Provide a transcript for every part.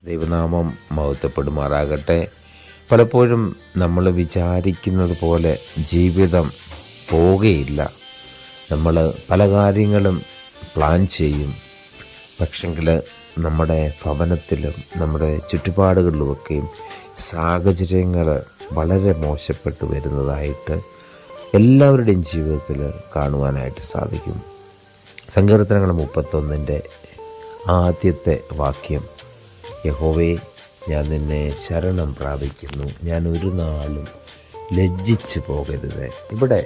ദൈവനാമം മഹത്വപ്പെടുമാറാകട്ടെ. പലപ്പോഴും നമ്മൾ വിചാരിക്കുന്നത് പോലെ ജീവിതം പോവുകയില്ല. നമ്മൾ പല കാര്യങ്ങളും പ്ലാൻ ചെയ്യും. പക്ഷെങ്കിൽ നമ്മുടെ ഭവനത്തിലും നമ്മുടെ ചുറ്റുപാടുകളിലുമൊക്കെയും സാഹചര്യങ്ങൾ വളരെ മോശപ്പെട്ടു വരുന്നതായിട്ട് എല്ലാവരുടെയും ജീവിതത്തിൽ കാണുവാനായിട്ട് സാധിക്കും. സങ്കീർത്തനങ്ങൾ 31 ആദ്യത്തെ വാക്യം, യഹോവേ, ഞാൻ നിന്നെ ശരണം പ്രാപിക്കുന്നു, ഞാൻ ഒരു നാളും ലജ്ജിച്ചു പോകരുത്. ഇവിടെ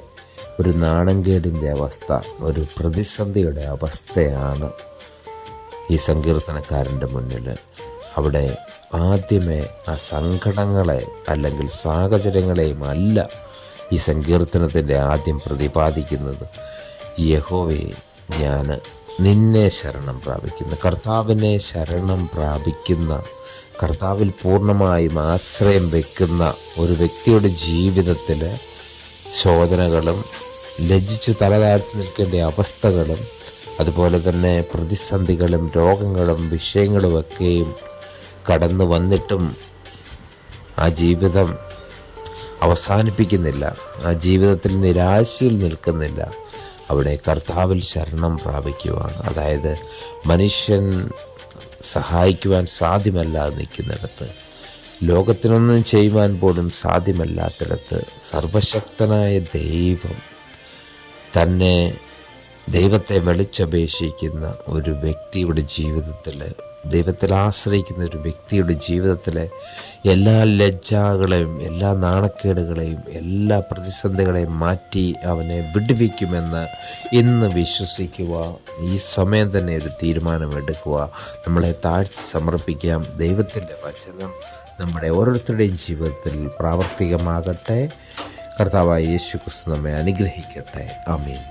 ഒരു നാണംകേടിൻ്റെ അവസ്ഥ, ഒരു പ്രതിസന്ധിയുടെ അവസ്ഥയാണ് ഈ സങ്കീർത്തനക്കാരൻ്റെ മുന്നിൽ. അവിടെ ആദ്യമേ ആ സങ്കടങ്ങളെ അല്ലെങ്കിൽ സാഹചര്യങ്ങളെയും അല്ല ഈ സങ്കീർത്തനത്തിൻ്റെ ആദ്യം പ്രതിപാദിക്കുന്നത്. യഹോവേ, ഞാൻ നിന്നെ ശരണം പ്രാപിക്കുന്നു. കർത്താവിനെ ശരണം പ്രാപിക്കുന്ന, കർത്താവിൽ പൂർണ്ണമായും ആശ്രയം വയ്ക്കുന്ന ഒരു വ്യക്തിയുടെ ജീവിതത്തിൽ ശോധനകളും ലജ്ജിച്ച് തലതാഴ്ത്തി നിൽക്കേണ്ട അവസ്ഥകളും അതുപോലെ തന്നെ പ്രതിസന്ധികളും രോഗങ്ങളും വിഷയങ്ങളുമൊക്കെയും കടന്നു വന്നിട്ടും ആ ജീവിതം അവസാനിപ്പിക്കുന്നില്ല, ആ ജീവിതത്തിൽ നിരാശയിൽ നിൽക്കുന്നില്ല. അവിടെ കർത്താവിൽ ശരണം പ്രാപിക്കുവാണ്. അതായത് മനുഷ്യൻ സഹായിക്കുവാൻ സാധ്യമല്ലാതെ നിൽക്കുന്നിടത്ത്, ലോകത്തിനൊന്നും ചെയ്യുവാൻ പോലും സാധ്യമല്ലാത്തിടത്ത് സർവശക്തനായ ദൈവം തന്നെ, ദൈവത്തെ വിളിച്ചപേക്ഷിക്കുന്ന ഒരു വ്യക്തിയുടെ ജീവിതത്തിൽ, ദൈവത്തിൽ ആശ്രയിക്കുന്ന ഒരു വ്യക്തിയുടെ ജീവിതത്തിലെ എല്ലാ ലജ്ജകളെയും എല്ലാ നാണക്കേടുകളെയും എല്ലാ പ്രതിസന്ധികളെയും മാറ്റി അവനെ വിടുവിക്കുമെന്ന് ഇന്ന് വിശ്വസിക്കുക. ഈ സമയം തന്നെ ഒരു തീരുമാനമെടുക്കുക. നമ്മളെ താഴ്ത്തി സമർപ്പിക്കാം. ദൈവത്തിൻ്റെ വചനം നമ്മുടെ ഓരോരുത്തരുടെയും ജീവിതത്തിൽ പ്രാവർത്തികമാകട്ടെ. കർത്താവായ യേശു ക്രിസ്തു നമ്മെ അനുഗ്രഹിക്കട്ടെ. ആമേൻ.